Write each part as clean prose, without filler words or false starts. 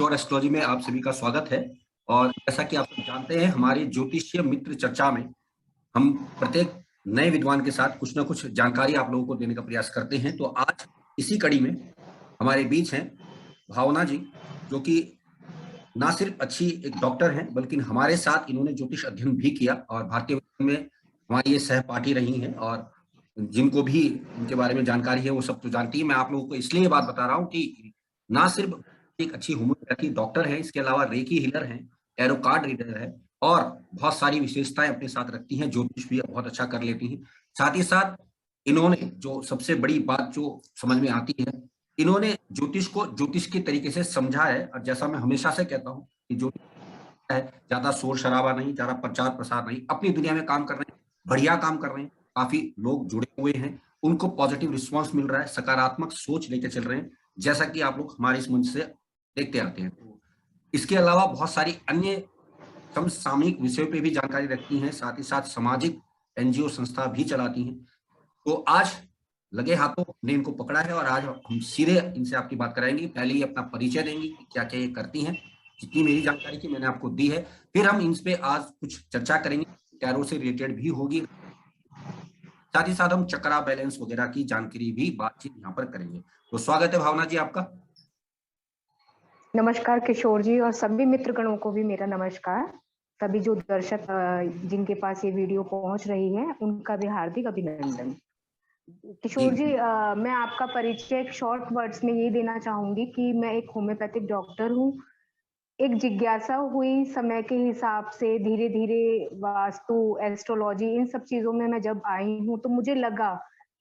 और एस्ट्रोलॉजी में आप सभी का स्वागत है। और जैसा कि आप सब जानते हैं, हमारी ज्योतिषीय मित्र चर्चा में हम प्रत्येक नए विद्वान के साथ कुछ ना कुछ जानकारी आप लोगों को देने का प्रयास करते हैं। तो आज इसी कड़ी में हमारे बीच हैं भावना जी, जो कि ना सिर्फ अच्छी एक डॉक्टर हैं, बल्कि हमारे साथ इन्होंने ज्योतिष अध्ययन भी किया और भारतीय विज्ञान में हमारी ये सहपाठी रही हैं। और जिनको भी इनके बारे में जानकारी है वो सब तो जानती है। मैं आप लोगों को इसलिए ये बात बता रहा हूँ कि ना सिर्फ एक अच्छी होम्योपैथी डॉक्टर है, इसके अलावा रेकी हीलर हैं, टैरो कार्ड रीडर है और बहुत सारी विशेषताएं अपने साथ रखती हैं। ज्योतिष भी बहुत अच्छा कर लेती हैं। साथ ही साथ इन्होंने जो सबसे बड़ी बात जो समझ में आती है, इन्होंने ज्योतिष को ज्योतिष के तरीके से समझा है। और जैसा मैं हमेशा से कहता हूँ कि ज्योतिष है, ज्यादा शोर शराबा नहीं, ज्यादा प्रचार प्रसार नहीं, अपनी दुनिया में काम कर रहे हैं, बढ़िया काम कर रहे हैं, काफी लोग जुड़े हुए हैं, उनको पॉजिटिव रिस्पांस मिल रहा है, सकारात्मक सोच लेकर चल रहे हैं, जैसा कि आप लोग हमारे इस मंच से देखते आते हैं। तो इसके अलावा बहुत सारी अन्य समसामयिक विषयों पे भी जानकारी रखती हैं, साथ ही साथ सामाजिक एनजीओ संस्था भी चलाती हैं। तो आज लगे हाथों ने इनको पकड़ा है और आज हम सीधे इनसे आपकी बात कराएंगे। पहले ही अपना परिचय देंगी कि क्या क्या ये करती हैं। जितनी मेरी जानकारी की मैंने आपको दी है, फिर हम इन पे आज कुछ चर्चा करेंगे, टैरो से रिलेटेड भी होगी। साथ ही साथ हम चक्रा बैलेंस वगैरह की जानकारी भी बातचीत यहाँ पर करेंगे। तो स्वागत है भावना जी आपका। नमस्कार किशोर जी, और सभी मित्रगणों को भी मेरा नमस्कार। सभी जो दर्शक जिनके पास ये वीडियो पहुंच रही है, उनका भी हार्दिक अभिनंदन। किशोर जी, मैं आपका परिचय एक शॉर्ट वर्ड्स में ये देना चाहूंगी कि मैं एक होम्योपैथिक डॉक्टर हूँ। एक जिज्ञासा हुई समय के हिसाब से, धीरे धीरे वास्तु, एस्ट्रोलॉजी, इन सब चीजों में मैं जब आई हूँ तो मुझे लगा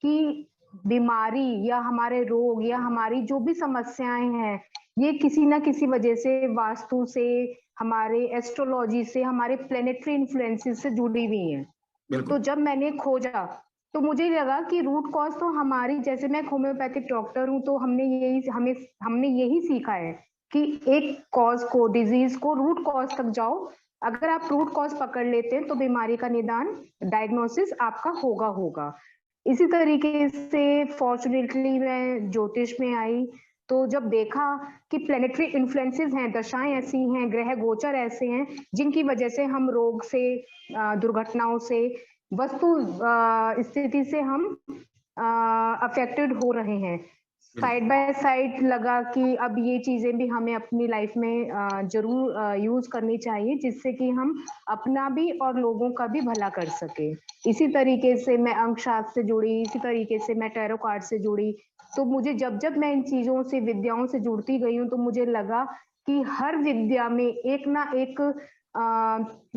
कि बीमारी या हमारे रोग या हमारी जो भी समस्याएं हैं, ये किसी ना किसी वजह से वास्तु से, हमारे एस्ट्रोलॉजी से, हमारे प्लेनेटरी इन्फ्लुएंसेस से जुड़ी हुई हैं। तो जब मैंने खोजा तो मुझे लगा कि रूट कॉज तो हमारी, जैसे मैं होम्योपैथिक डॉक्टर हूँ तो हमने यही सीखा है कि एक कॉज को, डिजीज को रूट कॉज तक जाओ। अगर आप रूट कॉज पकड़ लेते हैं तो बीमारी का निदान, डायग्नोसिस आपका होगा। इसी तरीके से फॉर्चुनेटली मैं ज्योतिष में आई। तो जब देखा कि प्लेनेटरी इन्फ्लुएंसेस हैं, दशाएं ऐसी हैं, ग्रह गोचर ऐसे हैं जिनकी वजह से हम रोग से, दुर्घटनाओं से, वस्तु स्थिति से हम अफेक्टेड हो रहे हैं। साइड बाय साइड लगा कि अब ये चीजें भी हमें अपनी लाइफ में जरूर यूज करनी चाहिए, जिससे कि हम अपना भी और लोगों का भी भला कर सके। इसी तरीके से मैं अंक शास्त्र से जुड़ी, इसी तरीके से मैं टैरो कार्ड से जुड़ी। तो मुझे जब मैं इन चीजों से, विद्याओं से जुड़ती गई हूँ, तो मुझे लगा कि हर विद्या में एक ना एक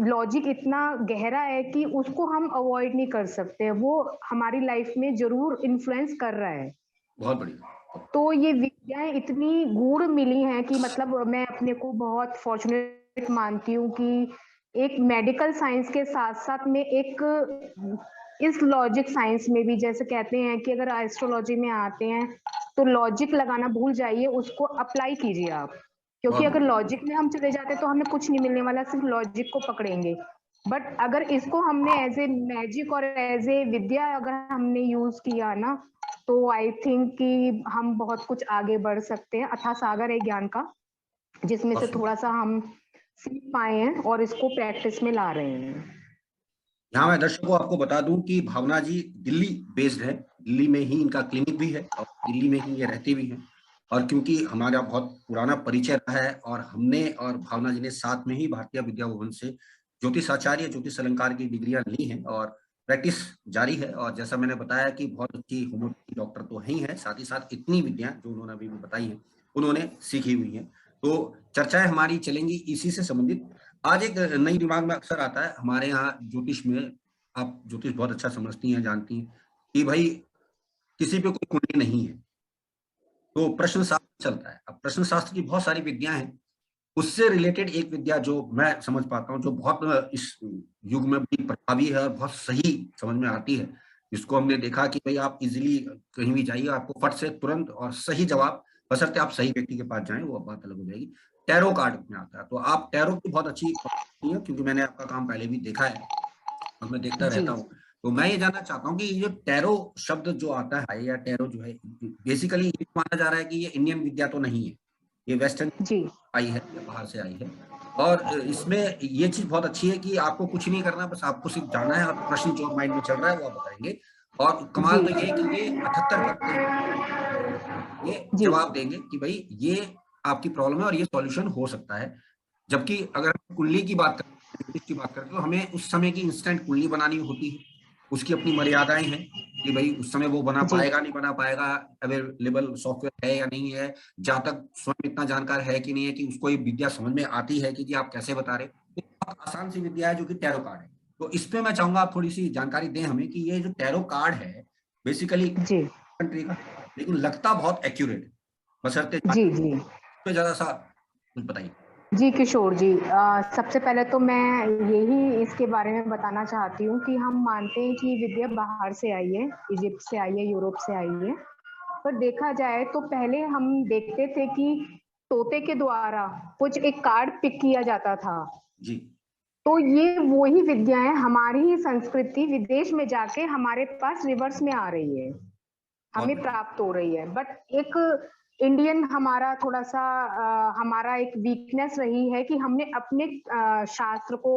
लॉजिक इतना गहरा है कि उसको हम अवॉइड नहीं कर सकते। वो हमारी लाइफ में जरूर इन्फ्लुएंस कर रहा है। बहुत बढ़िया। तो ये विद्याएं इतनी गूढ़ मिली हैं कि मतलब मैं अपने को बहुत फॉर्चुनेट मानती हूँ कि एक मेडिकल साइंस के साथ साथ में एक इस लॉजिक साइंस में भी, जैसे कहते हैं कि अगर एस्ट्रोलॉजी में आते हैं तो लॉजिक लगाना भूल जाइए, उसको अप्लाई कीजिए आप। क्योंकि अगर लॉजिक में हम चले जाते तो हमें कुछ नहीं मिलने वाला, सिर्फ लॉजिक को पकड़ेंगे। बट अगर इसको हमने एज ए मैजिक और एज ए विद्या अगर हमने यूज किया ना, तो आई थिंक कि हम बहुत कुछ आगे बढ़ सकते हैं। अथाह सागर है ज्ञान का, जिसमें से थोड़ा सा हम सीख पाए हैं और इसको प्रैक्टिस में ला रहे हैं। यहाँ मैं दर्शकों आपको बता दूं कि भावना जी दिल्ली बेस्ड है, दिल्ली में ही इनका क्लिनिक भी है और दिल्ली में ही ये रहती भी हैं। और क्योंकि हमारा बहुत पुराना परिचय रहा है और हमने और भावना जी ने साथ में ही भारतीय विद्या भवन से ज्योतिष आचार्य, ज्योतिष अलंकार की डिग्रियां ली हैं और प्रैक्टिस जारी है। और जैसा मैंने बताया कि बहुत अच्छी होम्योपैथी डॉक्टर तो ही है, साथ ही साथ इतनी विद्या जो उन्होंने अभी भी बताई है उन्होंने सीखी हुई है। तो चर्चाएं हमारी चलेंगी इसी से संबंधित। आज एक नई दिमाग में अक्सर आता है हमारे यहाँ ज्योतिष में, आप ज्योतिष बहुत अच्छा समझती हैं, जानती हैं कि भाई किसी पे कोई कुंडली नहीं है तो प्रश्न शास्त्र चलता है। अब प्रश्न शास्त्र की बहुत सारी विद्याएं हैं, उससे रिलेटेड एक विद्या जो मैं समझ पाता हूँ, जो बहुत इस युग में बड़ी प्रभावी है और बहुत सही समझ में आती है, जिसको हमने देखा कि भाई आप इजीली कहीं भी जाइए, आपको फट से तुरंत और सही जवाब, बशर्ते आप सही व्यक्ति के पास जाएं, वो बात अलग हो जाएगी। टैरो कार्ड में आता है। तो आप टैरो की बहुत अच्छी है, क्योंकि मैंने आपका काम पहले भी देखा है और मैं देखता रहता हूँ। तो मैं ये जानना चाहता हूँ कि ये टैरो शब्द जो आता है या टैरो जो है, बेसिकली ये माना जा रहा है कि ये इंडियन विद्या तो नहीं है। ये वेस्टर्न जी आई है या बाहर से आई है। और इसमें ये चीज बहुत अच्छी है कि आपको कुछ नहीं करना, बस आपको सिर्फ जाना है, आप प्रश्न जो माइंड में चल रहा है वो आप बताएंगे। और कमाल जी तो ये है कि ये 78 करते हैं, ये जी जवाब देंगे कि भाई ये आपकी प्रॉब्लम है और ये सॉल्यूशन हो सकता है। जबकि अगर हम कुंडली की बात करें, की बात करें, तो हमें उस समय की इंस्टेंट कुंडली बनानी होती है, उसकी अपनी मर्यादाएं हैं कि भाई उस समय वो बना जी पाएगा नहीं बना पाएगा, अवेलेबल सॉफ्टवेयर है या नहीं है, जहां तक स्वयं इतना जानकार है कि नहीं है कि उसको ये विद्या समझ में आती है कि आप कैसे बता रहे। तो बहुत आसान सी विद्या है जो कि टैरो कार्ड है। तो इस पे मैं चाहूंगा आप थोड़ी सी जानकारी दें हमें कि ये जो टैरो कार्ड है बेसिकली जी कंट्री का, लेकिन लगता बहुत एक्यूरेट है, बशर्ते जी जी पे ज्यादा सा कुछ बताइए। जी किशोर जी, सबसे पहले तो मैं यही इसके बारे में बताना चाहती हूँ कि हम मानते हैं कि विद्या बाहर से आई है, इजिप्ट से आई है, यूरोप से आई है। पर देखा जाए तो पहले हम देखते थे कि तोते के द्वारा कुछ एक कार्ड पिक किया जाता था। जी तो ये वही विद्याएं हमारी ही संस्कृति विदेश में जाके हमारे पास रिवर्स में आ रही है, बहुत हमें बढ़िया। प्राप्त हो रही है। बट एक इंडियन हमारा थोड़ा सा हमारा एक वीकनेस रही है कि हमने अपने शास्त्र को,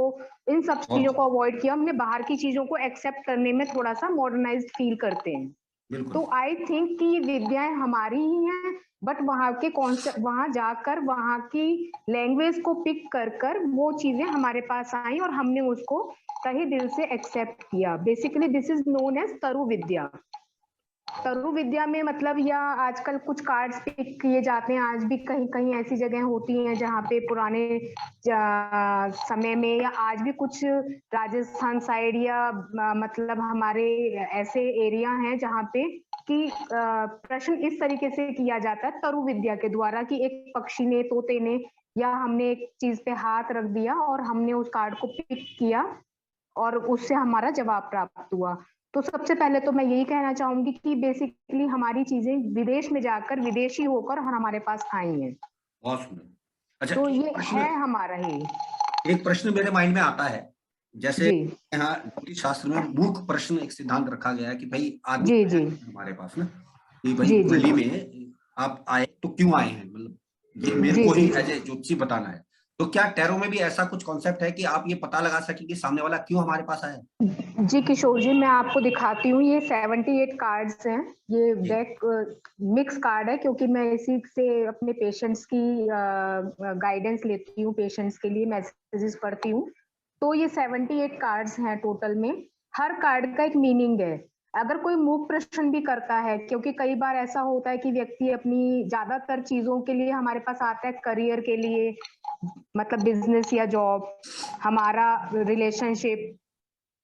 इन सब चीजों बहुत को अवॉइड किया, हमने बाहर की चीजों को एक्सेप्ट करने में थोड़ा सा मॉडर्नाइज्ड फील करते हैं। बिल्कुल। तो आई थिंक कि ये विद्याएं हमारी ही हैं, बट वहां के कॉन्सेप्ट, वहां जाकर वहां की लैंग्वेज को पिक कर कर वो चीजें हमारे पास आई और हमने उसको तहे दिल से एक्सेप्ट किया। Basically this is known as Taru Vidya. तरु विद्या में मतलब, या आजकल कुछ कार्ड्स पिक किए जाते हैं, आज भी कहीं कहीं ऐसी जगह होती हैं जहाँ पे पुराने समय में, या आज भी कुछ राजस्थान साइड या मतलब हमारे ऐसे एरिया हैं जहाँ पे कि प्रश्न इस तरीके से किया जाता है तरु विद्या के द्वारा कि एक पक्षी ने, तोते ने, या हमने एक चीज पे हाथ रख दिया और हमने उस कार्ड को पिक किया और उससे हमारा जवाब प्राप्त हुआ। तो सबसे पहले तो मैं यही कहना चाहूंगी कि बेसिकली हमारी चीजें विदेश में जाकर विदेशी होकर और हमारे पास आई हैं। बहुत सुंदर। अच्छा, तो एक ये प्रश्न, है हमारा ही। एक प्रश्न मेरे माइंड में आता है। जैसे जी यहाँ ज्योतिष शास्त्र में मूक प्रश्न एक सिद्धांत रखा गया है कि भाई आदमी जी आया जी क्यों हमारे पास ना, कि भाई जी जी कुंडली में आप आए तो क्यों आए हैं, मतलब ये मेरे जी को ही जी एज ए ज्योतिषी बताना है। तो क्या टैरो में भी ऐसा कुछ कॉन्सेप्ट है कि आप ये पता लगा सके कि सामने वाला क्यों हमारे पास आया है? जी किशोर जी, मैं आपको दिखाती हूँ। ये 78 कार्ड्स हैं। ये जी डेक मिक्स कार्ड है क्योंकि मैं इसी से अपने पेशेंट्स की गाइडेंस लेती हूँ, पेशेंट्स के लिए मैसेजेस पढ़ती हूँ। तो ये 78 कार्ड्स हैं टोटल में। हर कार्ड का एक मीनिंग है। अगर कोई मूक प्रश्न भी करता है, क्योंकि कई बार ऐसा होता है कि व्यक्ति अपनी ज्यादातर चीजों के लिए हमारे पास आता है, करियर के लिए, मतलब बिजनेस या जॉब, हमारा रिलेशनशिप,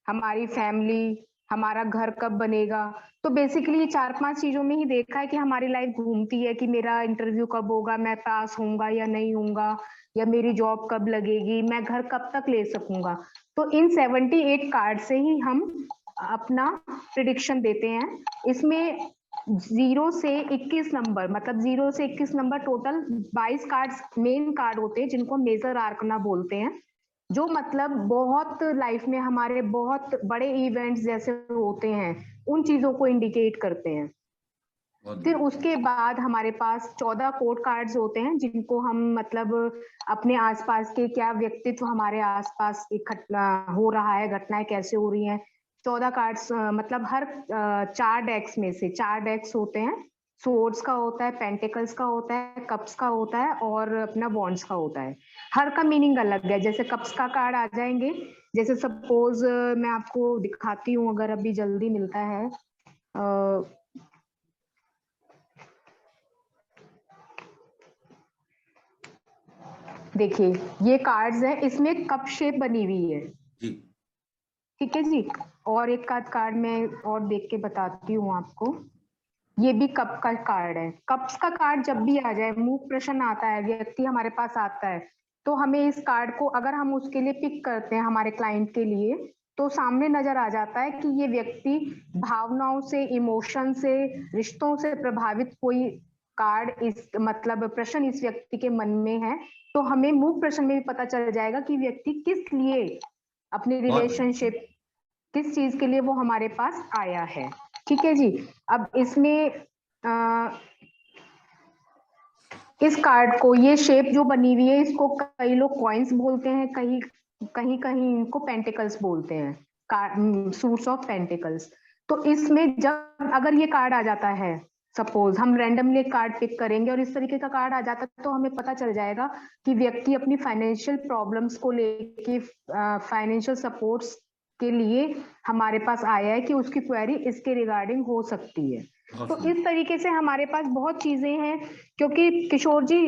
हमारी फैमिली, हमारा घर कब बनेगा। तो बेसिकली ये 4-5 चीजों में ही देखा है कि हमारी लाइफ घूमती है कि मेरा इंटरव्यू कब होगा, मैं पास होऊंगा या नहीं होऊंगा, या मेरी जॉब कब लगेगी, मैं घर कब तक ले सकूंगा। तो इन 78 कार्ड से ही हम अपना प्रिडिक्शन देते हैं। इसमें 0 से 21 नंबर, मतलब 0 से 21 number total 22 cards main card होते हैं जिनको मेजर आर्कना बोलते हैं, जो मतलब बहुत लाइफ में हमारे बहुत बड़े इवेंट्स जैसे होते हैं उन चीजों को इंडिकेट करते हैं। बहुत फिर बढ़िया। उसके बाद हमारे पास 14 कोड कार्ड्स होते हैं जिनको हम मतलब अपने आसपास के क्या व्यक्तित्व हमारे आसपास इकट्ठा हो रहा है, घटनाएं कैसे हो रही हैं। 14 कार्ड्स मतलब हर 4 डेक्स में से 4 डेक्स होते हैं। सोर्ड्स का होता है, पेंटिकल्स का होता है, कप्स का होता है और अपना वॉन्ड्स का होता है। हर का मीनिंग अलग है। जैसे कप्स का कार्ड आ जाएंगे, जैसे सपोज मैं आपको दिखाती हूँ अगर अभी जल्दी मिलता है। देखिए ये कार्ड्स हैं, इसमें कप शेप बनी हुई है। जी ठीक है जी। और एक कार्ड मैं और देख के बताती हूँ आपको। ये भी कप का कार्ड है। कप्स का कार्ड जब भी आ जाए, मूक प्रश्न आता है, व्यक्ति हमारे पास आता है, तो हमें इस कार्ड को अगर हम उसके लिए पिक करते हैं हमारे क्लाइंट के लिए, तो सामने नजर आ जाता है कि ये व्यक्ति भावनाओं से, इमोशन से, रिश्तों से प्रभावित कोई कार्ड, इस मतलब प्रश्न इस व्यक्ति के मन में है। तो हमें मूक प्रश्न में भी पता चल जाएगा कि व्यक्ति किस लिए, अपनी बहुत बढ़िया। रिलेशनशिप, किस चीज के लिए वो हमारे पास आया है। ठीक है जी। अब इसमें इस कार्ड को, ये शेप जो बनी हुई है, इसको कई लोग कॉइन्स बोलते हैं, कहीं कहीं कहीं इनको पेंटिकल्स बोलते हैं, सूट्स ऑफ पेंटिकल्स। तो इसमें जब अगर ये कार्ड आ जाता है, सपोज हम रैंडमली एक कार्ड पिक करेंगे और इस तरीके का कार्ड आ जाता है, तो हमें पता चल जाएगा कि व्यक्ति अपनी फाइनेंशियल प्रॉब्लम्स को लेके, फाइनेंशियल सपोर्ट्स के लिए हमारे पास आया है कि उसकी क्वेरी इसके रिगार्डिंग हो सकती है। तो इस तरीके से हमारे पास बहुत चीजें हैं, क्योंकि किशोर जी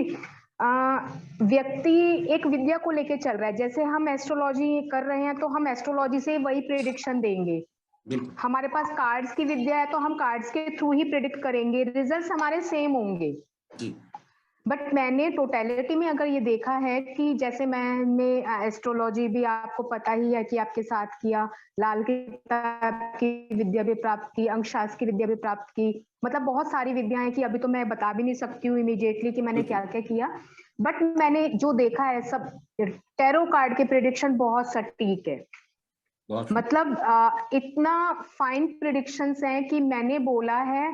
व्यक्ति एक विद्या को लेके चल रहा है। जैसे हम एस्ट्रोलॉजी कर रहे हैं तो हम एस्ट्रोलॉजी से वही प्रेडिक्शन देंगे, हमारे पास कार्ड्स की विद्या है तो हम कार्ड्स के थ्रू ही प्रेडिक्ट करेंगे, रिजल्ट्स हमारे सेम होंगे। बट मैंने टोटलिटी में अगर ये देखा है कि जैसे मैंने एस्ट्रोलॉजी भी आपको पता ही है कि आपके साथ किया, लाल किताब की विद्या भी प्राप्त की, अंकशास्त्र की विद्या भी प्राप्त की, मतलब बहुत सारी विद्याएं की, अभी तो मैं बता भी नहीं सकती हूँ इमीडिएटली कि मैंने क्या क्या किया। बट मैंने जो देखा है सब, टैरो कार्ड के प्रेडिक्शन बहुत सटीक है, मतलब इतना फाइन प्रेडिक्शंस हैं कि मैंने बोला है,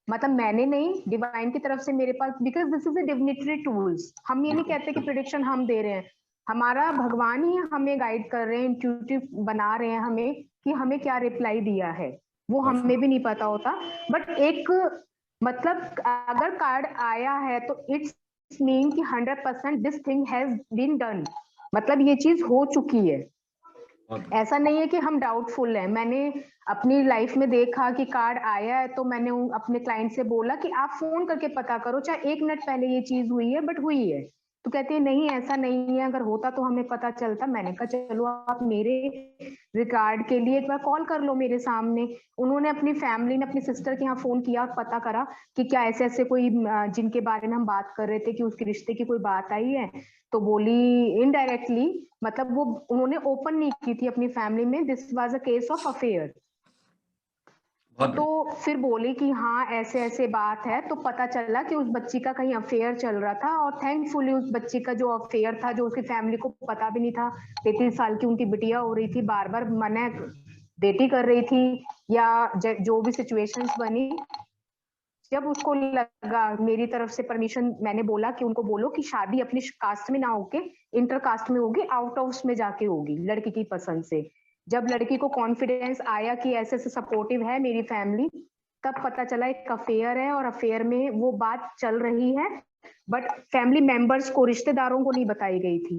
मतलब मैंने नहीं, डिवाइन की तरफ से मेरे पास, because this is a divinatory tools. हम ये नहीं कहते कि प्रेडिक्शन हम दे रहे हैं, हमारा भगवान ही हमें गाइड कर रहे हैं, इंट्यूटिव बना रहे हैं हमें कि हमें क्या रिप्लाई दिया है, वो हमें भी नहीं पता होता। बट एक मतलब अगर कार्ड आया है तो इट्स मीन कि 100% this thing has been done, मतलब ये चीज हो चुकी है। ऐसा नहीं है कि हम डाउटफुल हैं। मैंने अपनी लाइफ में देखा कि कार्ड आया है तो मैंने अपने क्लाइंट से बोला कि आप फोन करके पता करो, चाहे 1 मिनट पहले ये चीज हुई है बट हुई है। तो कहते हैं नहीं ऐसा नहीं है, अगर होता तो हमें पता चलता। मैंने कहा चलो आप मेरे रिकॉर्ड के लिए एक बार कॉल कर लो मेरे सामने। उन्होंने अपनी फैमिली में अपनी सिस्टर के यहाँ फोन किया, पता करा कि क्या ऐसे ऐसे कोई जिनके बारे में हम बात कर रहे थे कि उसके रिश्ते की कोई बात आई है, तो बोली इनडायरेक्टली, मतलब वो उन्होंने ओपन नहीं की थी अपनी फैमिली में, this was a case of affair. तो फिर बोले कि हाँ ऐसे ऐसे बात है, तो पता चला कि उस बच्ची का कहीं अफेयर चल रहा था, और थैंकफुली उस बच्ची का जो अफेयर था, जो उसकी फैमिली को पता भी नहीं था, 33 साल की उनकी बिटिया हो रही थी, बार बार मना बेटी कर रही थी, या जो भी सिचुएशंस बनी, जब उसको लगा मेरी तरफ से परमिशन, मैंने बोला कि उनको बोलो कि शादी अपनी कास्ट में ना होके इंटर कास्ट में होगी, आउट हाउस में जाके होगी लड़की की पसंद से। जब लड़की को कॉन्फिडेंस आया कि ऐसे ऐसे सपोर्टिव है मेरी फैमिली, तब पता चला एक अफेयर है, और अफेयर में वो बात चल रही है, बट फैमिली मेंबर्स को, रिश्तेदारों को नहीं बताई गई थी।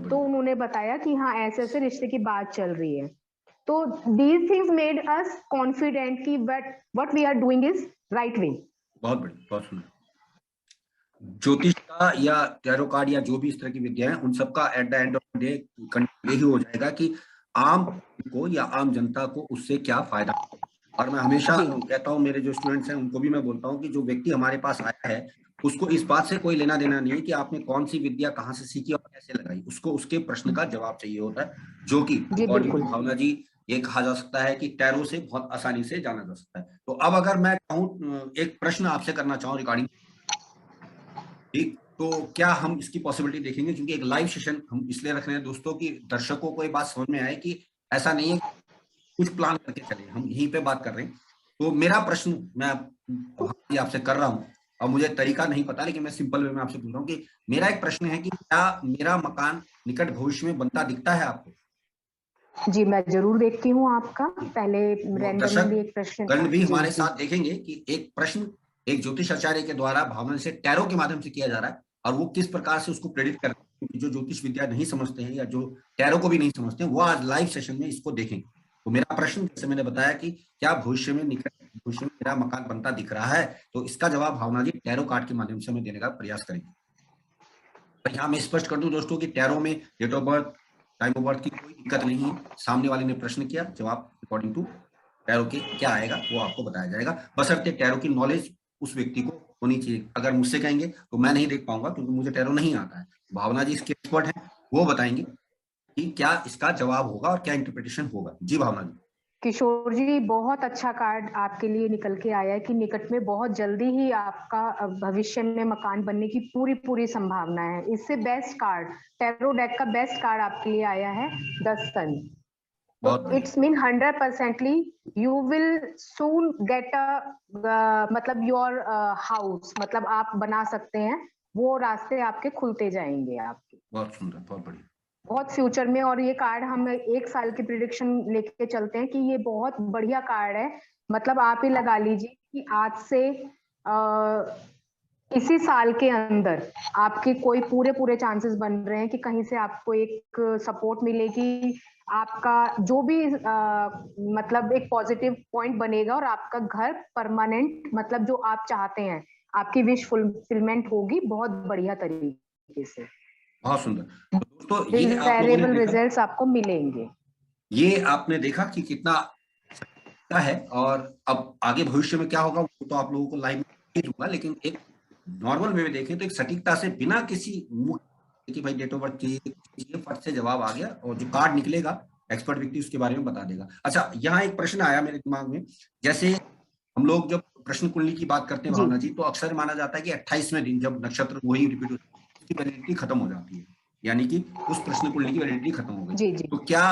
तो उन्होंने बताया कि हाँ ऐसे ऐसे रिश्ते की बात चल रही है। तो these things made us confident कि what we are doing is right way। बहुत बढ़िया, बहुत सुंदर। ज्योतिष का या टैरो कार्ड या जो भी इस तरह की विद्या है, उन सबका at the end of the day यही हो जाएगा कि आम को या आम जनता को उससे क्या फायदा। और मैं हमेशा कहता हूँ, मेरे जो स्टूडेंट्स हैं उनको भी मैं बोलता हूँ कि जो व्यक्ति हमारे पास आया है उसको इस बात से कोई लेना देना नहीं है कि आपने कौन सी विद्या कहाँ से सीखी और कैसे लगाई, उसको उसके प्रश्न का जवाब चाहिए होता है, जो कि भावना जी ये कहा जा सकता है कि टैरो से बहुत आसानी से जाना जा सकता है। तो अब अगर मैं कहूँ, एक प्रश्न आपसे करना चाहूँ रिगार्डिंग, ठीक, तो क्या हम इसकी पॉसिबिलिटी देखेंगे, क्योंकि एक लाइव सेशन हम इसलिए रख रहे हैं दोस्तों कि दर्शकों को ये बात समझ में आए कि ऐसा नहीं है कुछ प्लान करके चले, हम यहीं पे बात कर रहे हैं। तो मेरा प्रश्न मैं आपसे कर रहा हूँ, और मुझे तरीका नहीं पता, लेकिन मैं सिंपल वे में आपसे पूछ रहा हूँ कि मेरा एक प्रश्न है कि क्या मेरा मकान निकट भविष्य में बनता दिखता है आपको? जी मैं जरूर देखती हूँ आपका। पहले रैंडमली एक प्रश्न गण भी हमारे साथ देखेंगे कि एक प्रश्न एक ज्योतिष आचार्य के द्वारा भावना से टैरो के माध्यम से किया जा रहा है, और वो किस प्रकार से उसको प्रेडिक्ट करते हैं। जो ज्योतिष विद्या नहीं समझते हैं या जो टैरो को भी नहीं समझते हैं, वो आज लाइव सेशन में इसको देखेंगे। तो मेरा प्रश्न, जैसे मैंने बताया कि क्या भविष्य में निकट भविष्य में मेरा मकान बनता दिख रहा है, तो इसका जवाब भावना जी टैरो कार्ड के माध्यम से हमें देने का प्रयास करेंगे। पर यहाँ मैं स्पष्ट कर दूं दोस्तों कि टैरो में date of birth, time of birth की कोई दिक्कत नहीं है। सामने वाले ने प्रश्न किया, जवाब अकॉर्डिंग टू टैरो के क्या आएगा वो आपको बताया जाएगा, बशर्ते टैरो की नॉलेज उस व्यक्ति को होनी चाहिए। अगर मुझसे कहेंगे तो मैं नहीं देख पाऊंगा, क्योंकि मुझे टैरो नहीं आता है। भावना जी इसके एक्सपर्ट हैं, वो बताएंगे कि क्या इसका जवाब होगा और क्या इंटरप्रिटेशन होगा। जी भावना जी। किशोर जी बहुत अच्छा कार्ड आपके लिए निकल के आया है कि निकट में बहुत जल्दी ही आपका भविष्य में मकान बनने की पूरी पूरी संभावना है। इससे बेस्ट कार्ड, टैरो डेक का बेस्ट कार्ड आपके लिए आया है 10 सन। बहुत it's mean 100%ly you will soon get a मतलब योर हाउस, मतलब आप बना सकते हैं, वो रास्ते आपके खुलते जाएंगे आपके। बहुत सुंदर, बहुत बढ़िया। बहुत फ्यूचर में, और ये कार्ड हम 1 साल की प्रिडिक्शन लेके चलते हैं कि ये बहुत बढ़िया कार्ड है। मतलब आप ही लगा लीजिए कि आज से इसी साल के अंदर आपके कोई पूरे चांसेस बन रहे हैं कि कहीं से आपको एक सपोर्ट मिलेगी, आपका जो भी मतलब एक पॉजिटिव पॉइंट बनेगा और आपका घर परमानेंट, मतलब जो आप चाहते हैं आपकी विश फुलफिलमेंट होगी बहुत बढ़िया तरीके से। बहुत सुंदर। तो दोस्तों ये आप लोगों ने डिजायरेबल देखा, रिजल्ट्स आपको मिलेंगे। ये आपने देखा कि कितना अच्छा है, और अब आगे भविष्य में क्या होगा वो तो आप लोगों को लाइव में दूंगा, लेकिन एक नॉर्मल वे में देखें तो एक सटीकता से बिना किसी कि भाई डेट ऑफ बर्थ चाहिए, फट से जवाब आ गया, और जो कार्ड निकलेगा एक्सपर्ट व्यक्ति उसके बारे में बता देगा। अच्छा, यहाँ एक प्रश्न आया मेरे दिमाग में, जैसे हम लोग जब प्रश्न कुंडली की बात करते हैं भावना जी, तो अक्सर माना जाता है कि 28वें दिन जब नक्षत्र वही रिपीट होता है उसकी वैलिडिटी खत्म हो जाती है, यानी कि उस प्रश्न कुंडली की वैलिडिटी खत्म हो गई। जी जी तो क्या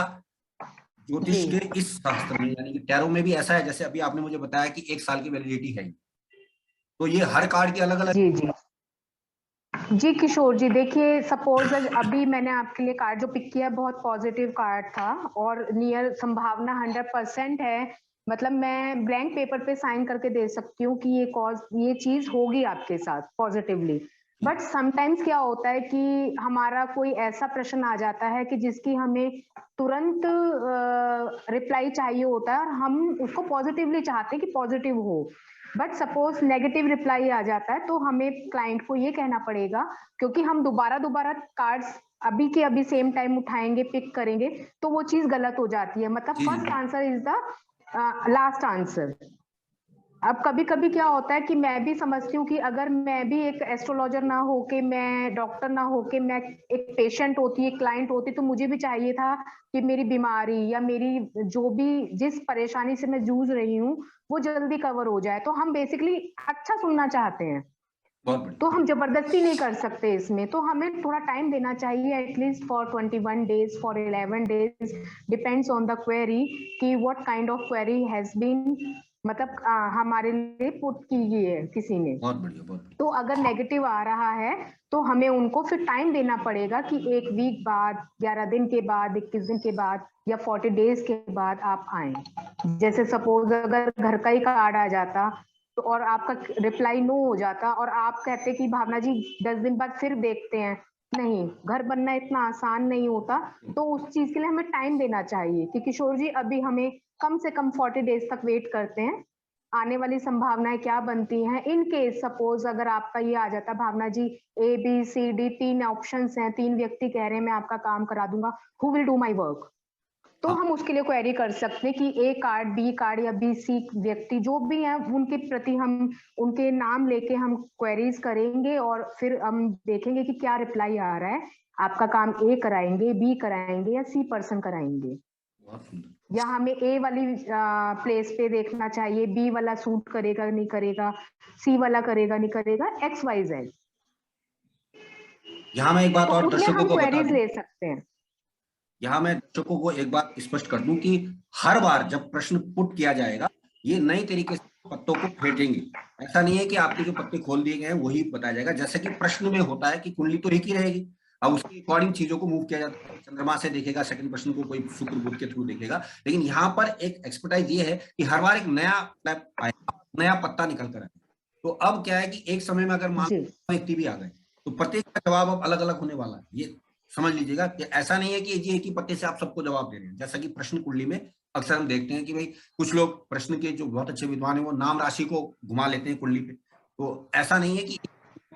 ज्योतिष जी के इस शास्त्र में यानी कि टैरो में भी ऐसा है, जैसे अभी आपने मुझे बताया कि 1 साल की वैलिडिटी है, तो ये हर कार्ड की अलग अलग? जी जी जी किशोर जी, देखिए सपोज अभी मैंने आपके लिए कार्ड जो पिक किया बहुत पॉजिटिव कार्ड था और नियर संभावना 100% है। मतलब मैं ब्लैंक पेपर पे साइन करके दे सकती हूँ कि ये चीज होगी आपके साथ पॉजिटिवली। बट समटाइम्स क्या होता है कि हमारा कोई ऐसा प्रश्न आ जाता है कि जिसकी हमें तुरंत रिप्लाई चाहिए होता है और हम उसको पॉजिटिवली चाहते हैं कि पॉजिटिव हो, बट सपोज नेगेटिव रिप्लाई आ जाता है तो हमें क्लाइंट को ये कहना पड़ेगा, क्योंकि हम दोबारा दोबारा कार्ड्स अभी के अभी सेम टाइम उठाएंगे पिक करेंगे तो वो चीज गलत हो जाती है। मतलब first answer is the last answer. अब कभी कभी क्या होता है कि मैं भी समझती हूँ कि अगर मैं भी एक एस्ट्रोलॉजर ना होके, मैं डॉक्टर ना होके, मैं एक पेशेंट होती, एक क्लाइंट होती, तो मुझे भी चाहिए था कि मेरी बीमारी या मेरी जो भी जिस परेशानी से मैं जूझ रही हूँ वो जल्दी कवर हो जाए। तो हम बेसिकली अच्छा सुनना चाहते हैं, तो हम जबरदस्ती नहीं कर सकते इसमें, तो हमें थोड़ा टाइम देना चाहिए at least for 21 days, for 11 days, depends on the query कि what kind of query has been मतलब हमारे लिए पुट की गई है किसी ने। बहुत बढ़िया, बहुत बढ़िया। तो अगर नेगेटिव आ रहा है तो हमें उनको फिर टाइम देना पड़ेगा कि 1 वीक बाद, 11 दिन के बाद, 21 दिन के बाद या 40 डेज के बाद आप आए। जैसे सपोज अगर घर का ही कार्ड आ जाता तो और आपका रिप्लाई नो हो जाता और आप कहते कि भावना जी 10 दिन बाद फिर देखते हैं, नहीं, घर बनना इतना आसान नहीं होता। तो उस चीज के लिए हमें टाइम देना चाहिए कि किशोर जी अभी हमें कम से कम 40 डेज तक वेट करते हैं, आने वाली संभावनाएं क्या बनती हैं। इन केस सपोज अगर आपका ये आ जाता भावना जी ABCD 3 ऑप्शंस हैं, 3 व्यक्ति कह रहे हैं मैं आपका काम करा दूंगा, who will do my work, तो हम उसके लिए क्वेरी कर सकते हैं कि A कार्ड, B कार्ड या BC व्यक्ति जो भी हैं उनके प्रति हम उनके नाम लेके हम क्वेरीज करेंगे और फिर हम देखेंगे कि क्या रिप्लाई आ रहा है। आपका काम A कराएंगे, B कराएंगे या C पर्सन कराएंगे, या हमें A वाली प्लेस पे देखना चाहिए, B वाला सूट करेगा नहीं करेगा, C वाला करेगा नहीं करेगा, XYZ। यहाँ मैं एक बात तो और उसमें दर्शकों हम को बता क्वेरीज दूं, ले सकते हैं। यहाँ मैं दर्शकों को एक बात स्पष्ट कर दूं कि हर बार जब प्रश्न पुट किया जाएगा ये नई तरीके से पत्तों को फेंटेंगे। ऐसा नहीं है कि आपके जो पत्ते खोल दिए गए हैं वही बताया जाएगा, जैसे कि प्रश्न में होता है कि कुंडली तो एक ही रहेगी, अब उसके अकॉर्डिंग चीजों को मूव किया जाता है, चंद्रमा से देखेगा, सेकंड प्रश्न को कोई शुक्र बुध के थ्रू देखेगा। लेकिन यहाँ पर एक एक्सपर्टाइज ये है कि हर बार एक नया पत्ता निकल कर आए। तो अब क्या है कि एक समय में अगर मान व्यक्ति भी आ गए तो प्रत्येक का जवाब अब अलग अलग होने वाला है, ये समझ लीजिएगा कि ऐसा नहीं है कि ये एक ही पत्ते से आप सबको जवाब दे रहे हैं। जैसा कि प्रश्न कुंडली में अक्सर हम देखते हैं कि भाई कुछ लोग प्रश्न के जो बहुत अच्छे विद्वान हैं वो नाम राशि को घुमा लेते हैं कुंडली पे, तो ऐसा नहीं है कि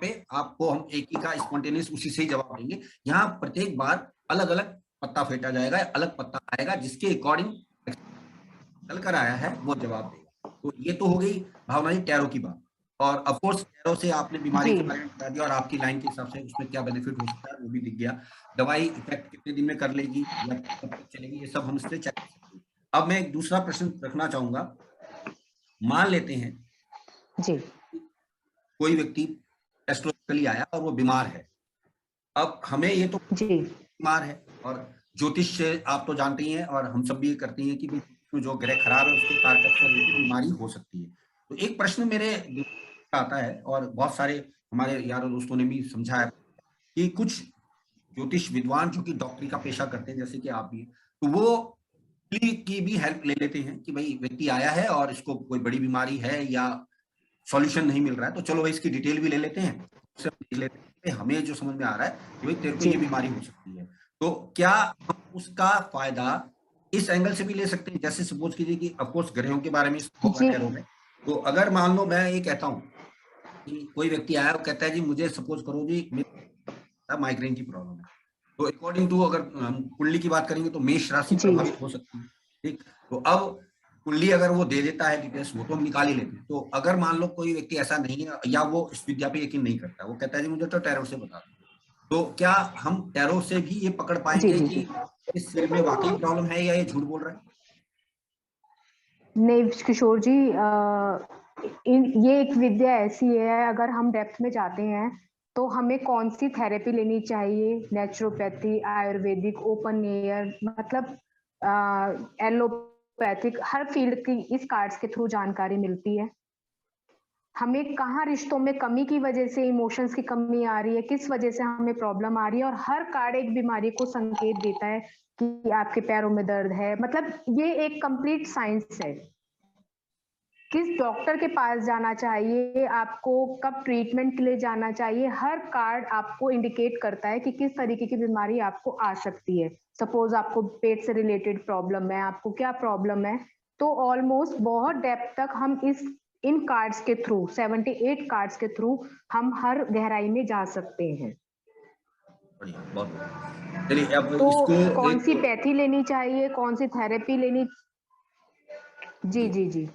पे आपको हम एक ही का स्पॉन्टेनियस उसी से ही जवाब देंगे। यहाँ प्रत्येक बार अलग अलग पत्ता फेंटा जाएगा, अलग पत्ता आएगा, जिसके अकॉर्डिंग चल कर आया है वो जवाब देगा। तो ये तो हो गई भावना जी टैरो की बात, और ऑफ कोर्स टैरो से आपने बीमारी के बारे में बता दिया और आपकी लाइन के हिसाब से उसमें क्या बेनिफिट हो सकता है वो भी दिख गया, दवाई इफेक्ट कितने दिन में कर लेगी या कब तक चलेगी, ये सब हम इससे चेक कर सकते हैं। अब मैं एक दूसरा प्रश्न रखना चाहूंगा, मान लेते हैं जी कोई व्यक्ति एस्ट्रोलॉजिकली आया और वो बीमार है, अब हमें ये तो बीमार है और ज्योतिष से आप तो जानते ही हैं और हम सब भी करते हैं कि भाई जो ग्रह खराब है उसके कारक से रिलेटेड बीमारी हो सकती है। तो एक प्रश्न मेरे दिमाग में आता है और बहुत सारे हमारे यारों दोस्तों ने भी समझा है कि कुछ ज्योतिष विद्वान जो कि डॉक्टरी का पेशा करते हैं जैसे कि आप भी, तो वो की भी हेल्प ले लेते हैं कि भाई व्यक्ति आया है और इसको कोई बड़ी बीमारी है या सॉल्यूशन नहीं मिल रहा है, तो चलो भाई इसकी डिटेल भी ले लेते हैं, उससे हम देख लेते हैं कि हमें जो समझ में आ रहा है कि भाई तेरे को जी ये बीमारी हो सकती है। तो क्या हम उसका फायदा इस एंगल से भी ले सकते हैं, जैसे सपोज कीजिए कि ऑफकोर्स ग्रहों के बारे में होगा जी टैरो में, तो अगर मान लो मैं ये कहता हूँ कि कोई व्यक्ति आया और कहता है जी मुझे सपोज करो जी मेरे माइग्रेन की प्रॉब्लम है, तो अकॉर्डिंग टू अगर हम कुंडली की बात करेंगे तो मेष राशि जी प्रभावित हो सकती है। ठीक, तो अब कुंडली अगर वो दे देता है डिटेल्स, वो तो हम निकाल ही लेते हैं। तो अगर मान लो कोई व्यक्ति ऐसा नहीं है या वो इस विद्या पे यकीन नहीं करता, वो कहता है जी मुझे तो टैरो से बता दो, तो क्या हम टैरो से भी ये पकड़ जी पाएंगे जी कि जी इस सिर में वाकई प्रॉब्लम है या ये झूठ बोल रहा है? नहीं किशोर जी, ये एक विद्या ऐसी है, अगर हम डेप्थ में जाते हैं तो हमें कौन सी थेरेपी लेनी चाहिए, नेचुरोपैथी, आयुर्वेदिक, ओपन एयर, मतलब एलोपैथिक, हर फील्ड की इस कार्ड्स के थ्रू जानकारी मिलती है। हमें कहाँ रिश्तों में कमी की वजह से इमोशंस की कमी आ रही है, किस वजह से हमें प्रॉब्लम आ रही है, और हर कार्ड एक बीमारी को संकेत देता है कि आपके पैरों में दर्द है। मतलब ये एक कंप्लीट साइंस है। किस डॉक्टर के पास जाना चाहिए, आपको कब ट्रीटमेंट के लिए जाना चाहिए, हर कार्ड आपको इंडिकेट करता है कि किस तरीके की बीमारी आपको आ सकती है। सपोज आपको पेट से रिलेटेड प्रॉब्लम है, आपको क्या प्रॉब्लम है, तो ऑलमोस्ट बहुत डेप्थ तक हम इन कार्ड्स के थ्रू, 78 कार्ड्स के थ्रू हम हर गहराई में जा सकते हैं। बढ़िया, बहुत बढ़िया। चलिए अब तो इसको कौन एक, सी पैथी लेनी चाहिए, कौन सी थेरेपी लेनी, जी जी जी जी,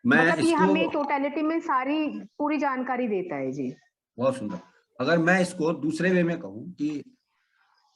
मैं मतलब ये इसको, हमें टोटलिटी में सारी पूरी जानकारी देता है जी। बहुत सुंदर, अगर मैं इसको दूसरे वे में कहूँ कि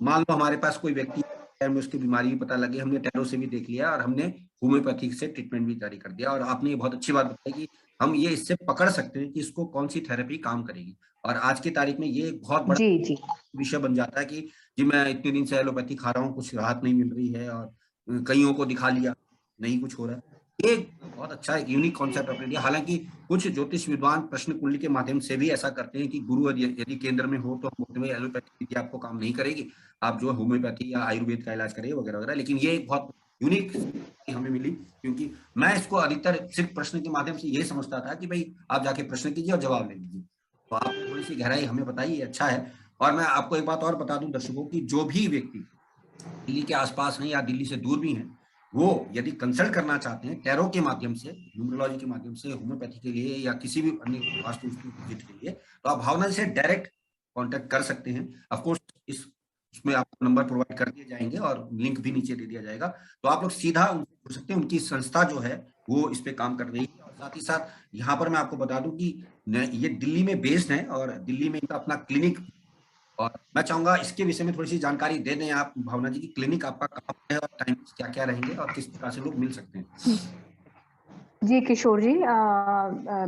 मान लो हमारे पास कोई व्यक्ति है, हमें उसकी बीमारी भी पता लगे, हमने टैरो से भी देख लिया और हमने होम्योपैथिक से ट्रीटमेंट भी जारी कर दिया, और आपने ये बहुत अच्छी बात बताई कि हम ये इससे पकड़ सकते हैं कि इसको कौन सी थेरेपी काम करेगी। और आज की तारीख में ये एक बहुत बड़ा जी जी विषय बन जाता है कि जी मैं इतने दिन से एलोपैथी खा रहा हूँ, कुछ राहत नहीं मिल रही है, और कईयों को दिखा लिया, नहीं कुछ हो रहा है। ये बहुत अच्छा एक यूनिक कॉन्सेप्ट अपने लिया। हालांकि कुछ ज्योतिष विद्वान प्रश्न कुंडली के माध्यम से भी ऐसा करते हैं कि गुरु यदि केंद्र में हो तो हम बोलते हैं एलोपैथी विद्या आपको काम नहीं करेगी, आप जो है होम्योपैथी या आयुर्वेद का इलाज करिए वगैरह वगैरह। लेकिन ये एक बहुत यूनिक हमें मिली, क्योंकि मैं इसको अधिकतर सिर्फ प्रश्न के माध्यम से यही समझता था कि भाई आप जाके प्रश्न कीजिए और जवाब ले लीजिए। तो आप थोड़ी सी गहराई हमें बताइए, अच्छा है। और मैं आपको एक बात और बता दूं दर्शकों की, जो भी व्यक्ति दिल्ली के आसपास हैं या दिल्ली से दूर भी हैं, वो यदि कंसल्ट करना चाहते हैं टैरो के माध्यम से, न्यूमरोलॉजी के माध्यम से, होम्योपैथी के लिए या किसी भी अन्य वास्तु विजिट के लिए, तो आप भावना से डायरेक्ट कांटेक्ट कर सकते हैं। ऑफ कोर्स इसमें आपको नंबर प्रोवाइड कर दिए जाएंगे और लिंक भी नीचे दे दिया जाएगा, तो आप लोग सीधा उनसे जुड़ सकते हैं। उनकी संस्था जो है वो इस पे काम कर रही है, और साथ ही साथ यहाँ पर मैं आपको बता दूं कि ये दिल्ली में बेस्ड है और दिल्ली में इनका अपना क्लिनिक, और मैं चाहूंगा इसके विषय में थोड़ी सी जानकारी दे दें आप भावना जी की, क्लिनिक आपका कहाँ पे है और टाइमिंग्स क्या क्या रहेंगे और किस प्रकार से लोग मिल सकते हैं। जी किशोर जी,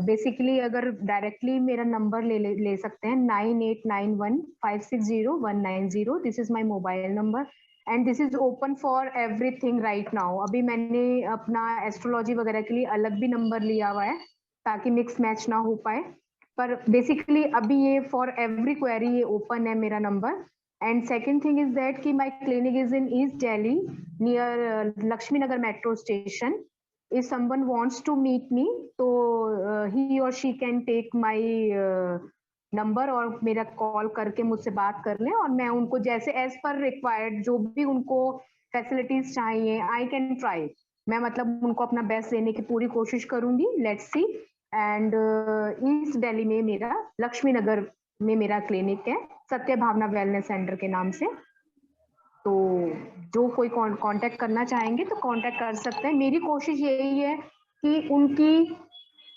बेसिकली अगर डायरेक्टली मेरा नंबर ले सकते हैं 9891560190। This is my mobile number and this is open for everything right now. अभी मैंने अपना एस्ट्रोलॉजी वगैरह के लिए अलग भी नंबर लिया हुआ है ताकि मिक्स मैच ना हो पाए, पर बेसिकली अभी ये फॉर एवरी क्वेरी ये ओपन है मेरा नंबर। And second thing is that कि my clinic is in East Delhi near Laxmi Nagar metro station. if someone wants to meet me तो he or she can take my number और मेरा कॉल करके मुझसे बात कर लें, और मैं उनको जैसे एज पर रिक्वायर्ड जो भी उनको फैसिलिटीज चाहिए आई कैन ट्राई। मैं मतलब उनको अपना बेस्ट देने की पूरी कोशिश करूंगी, let's see. And east Delhi में मेरा लक्ष्मी नगर में मेरा क्लिनिक है, सत्य भावना वेलनेस सेंटर के नाम से। तो जो कोई कांटेक्ट करना चाहेंगे तो कांटेक्ट कर सकते हैं। मेरी कोशिश यही है कि उनकी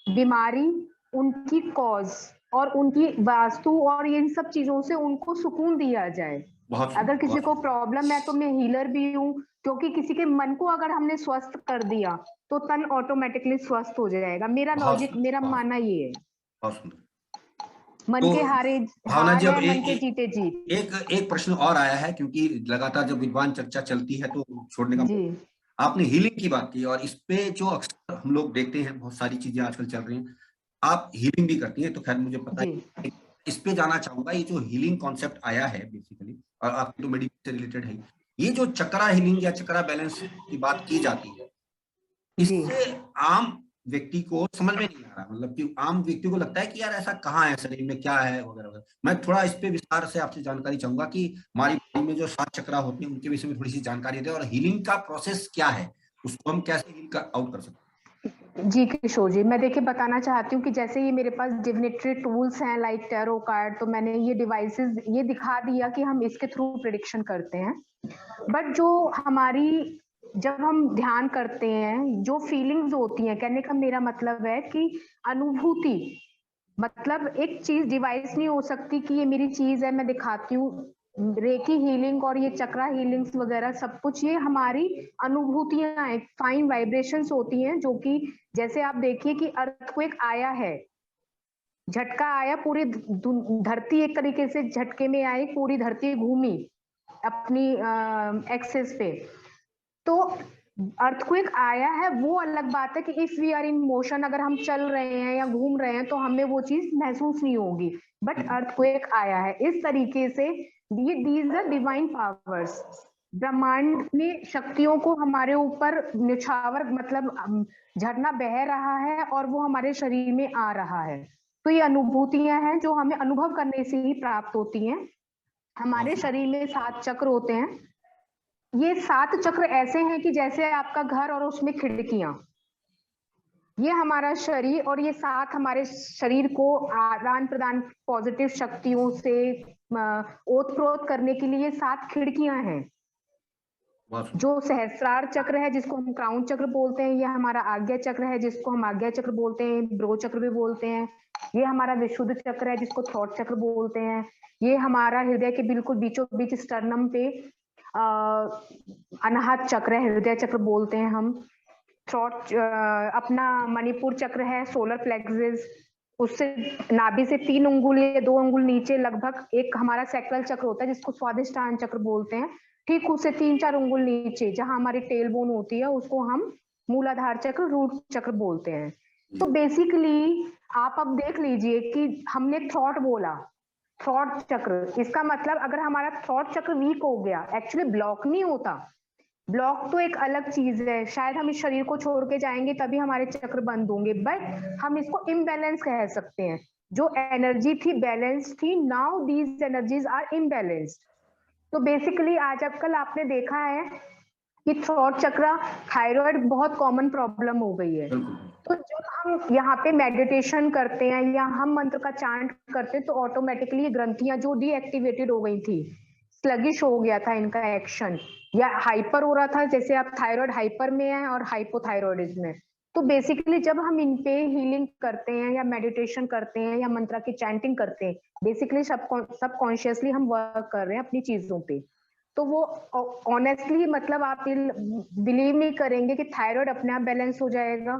बीमारी, उनकी कॉज और उनकी वास्तु और इन सब चीजों से उनको सुकून दिया जाए। बहुत अगर सुंदर, किसी बहुत को सुंदर, प्रॉब्लम है तो मैं हीलर भी हूँ, क्योंकि किसी के मन को अगर हमने स्वस्थ कर दिया तो तन ऑटोमेटिकली स्वस्थ हो जाएगा। मेरा बहुत लॉजिक, सुंदर, मेरा बहुत मानना ये है। बहुत सुंदर। मन तो के हारे भावना हार जी, अब है, मन के जीते जीत। एक प्रश्न और आया है, क्योंकि लगातार जब विद्वान चर्चा चलती है तो छोड़ने का। जी आपने हीलिंग की बात की, और इस पे जो अक्सर हम लोग देखते हैं, बहुत सारी चीजें आजकल चल रही हैं, आप हीलिंग भी करती हैं, तो खैर मुझे पता जी है। इस पे जाना चाहूंगा, ये जो हीलिंग कॉन्सेप्ट आया है बेसिकली, और आपकी तो मेडिकल से रिलेटेड है, ये जो चक्रा हीलिंग या चक्रा बैलेंस की बात की जाती है, जी इससे आम व्यक्ति को समझ में नहीं आ रहा। मतलब कि आम व्यक्ति को लगता है कि यार ऐसा कहाँ है, शरीर में क्या है, वगैरह वगैरह। मैं थोड़ा इस पे विस्तार से आपसे जानकारी चाहूंगा कि हमारी बॉडी में जो 7 चक्रा होते हैं उनके विषय में थोड़ी सी जानकारी दें, और हीलिंग का प्रोसेस क्या है, उसको हम कैसे हील आउट कर सकते जी किशोर जी, मैं देखिए बताना चाहती हूँ कि जैसे ये मेरे पास डिविनिटरी टूल्स हैं लाइक टैरो कार्ड, तो मैंने ये डिवाइसेस ये दिखा दिया कि हम इसके थ्रू प्रिडिक्शन करते हैं। बट जो हमारी जब हम ध्यान करते हैं, जो फीलिंग्स होती हैं, कहने का मेरा मतलब है कि अनुभूति, मतलब एक चीज डिवाइस नहीं हो सकती कि ये मेरी चीज है मैं दिखाती हूँ। रेकी हीलिंग और ये चक्रा हीलिंग्स वगैरह सब कुछ ये हमारी अनुभूतियां हैं, फाइन वाइब्रेशंस होती हैं, जो कि जैसे आप देखिए कि अर्थक्वेक आया है, झटका आया, पूरी धरती एक तरीके से झटके में आई, पूरी धरती घूमी अपनी एक्सेस पे। तो अर्थक्वेक आया है, वो अलग बात है कि if we are in motion, अगर हम चल रहे हैं या घूम रहे हैं तो हमें वो चीज महसूस नहीं होगी। बट अर्थक्वेक आया है इस तरीके से, ये दीज आर डिवाइन पावर्स, ब्रह्मांड में शक्तियों को हमारे ऊपर निछावर, मतलब झरना बह रहा है और वो हमारे शरीर में आ रहा है। तो ये अनुभूतियां हैं जो हमें अनुभव करने से ही प्राप्त होती हैं। हमारे हैं? शरीर में 7 चक्र होते हैं। ये 7 चक्र ऐसे हैं कि जैसे आपका घर और उसमें खिड़कियां, ये हमारा शरीर, और ये 7 हमारे शरीर को आदान प्रदान पॉजिटिव शक्तियों से ओत प्रोत करने के लिए 7 खिड़कियां हैं। जो सहस्रार चक्र है जिसको हम क्राउन चक्र बोलते हैं, ये हमारा आज्ञा चक्र है जिसको हम आज्ञा चक्र बोलते हैं, ब्रो चक्र भी बोलते हैं। ये हमारा विशुद्ध चक्र है जिसको थ्रॉट चक्र बोलते हैं। ये हमारा हृदय के बिल्कुल बीचों बीच स्टर्नम पे अनाहत चक्र है, हृदय चक्र बोलते हैं हम। थ्रॉट अपना मणिपुर चक्र है, सोलर प्लेक्सिस, उससे नाभि से 3 अंगुल या 2 अंगुल नीचे लगभग एक हमारा सैक्रल चक्र होता है जिसको स्वादिष्टान चक्र बोलते हैं। ठीक उससे 3-4 अंगुल नीचे जहां हमारी टेल बोन होती है उसको हम मूलाधार चक्र, रूट चक्र बोलते हैं। तो बेसिकली आप अब देख लीजिए कि हमने थ्रॉट बोला, थ्रॉट चक्र, इसका मतलब अगर हमारा थ्रॉट चक्र वीक हो गया, एक्चुअली ब्लॉक नहीं होता, ब्लॉक तो एक अलग चीज है, शायद हम इस शरीर को छोड़ के जाएंगे तभी हमारे चक्र बंद होंगे, बट हम इसको इम्बैलेंस कह सकते हैं। जो एनर्जी थी बैलेंस थी, now these energies are imbalanced. तो बेसिकली आज कल आपने देखा है कि थ्रॉट चक्र, थायराइड बहुत कॉमन प्रॉब्लम हो गई है। तो जब हम यहाँ पे मेडिटेशन करते हैं या हम मंत्र का चांट करते हैं तो ऑटोमेटिकली ग्रंथियां जो डीएक्टिवेटेड हो गई थी, स्लगिश हो गया था इनका एक्शन, या हाइपर हो रहा था, जैसे आप थायराइड हाइपर में है और हाइपोथायरॉयडिज्म में। तो बेसिकली जब हम इन पे हीलिंग करते हैं या मेडिटेशन करते हैं या मंत्र की चैंटिंग करते हैं, बेसिकली सब कॉन्शियसली हम वर्क कर रहे हैं अपनी चीजों पे। तो वो ऑनेस्टली, मतलब आप बिलीव नहीं करेंगे कि थायराइड अपने आप बैलेंस हो जाएगा,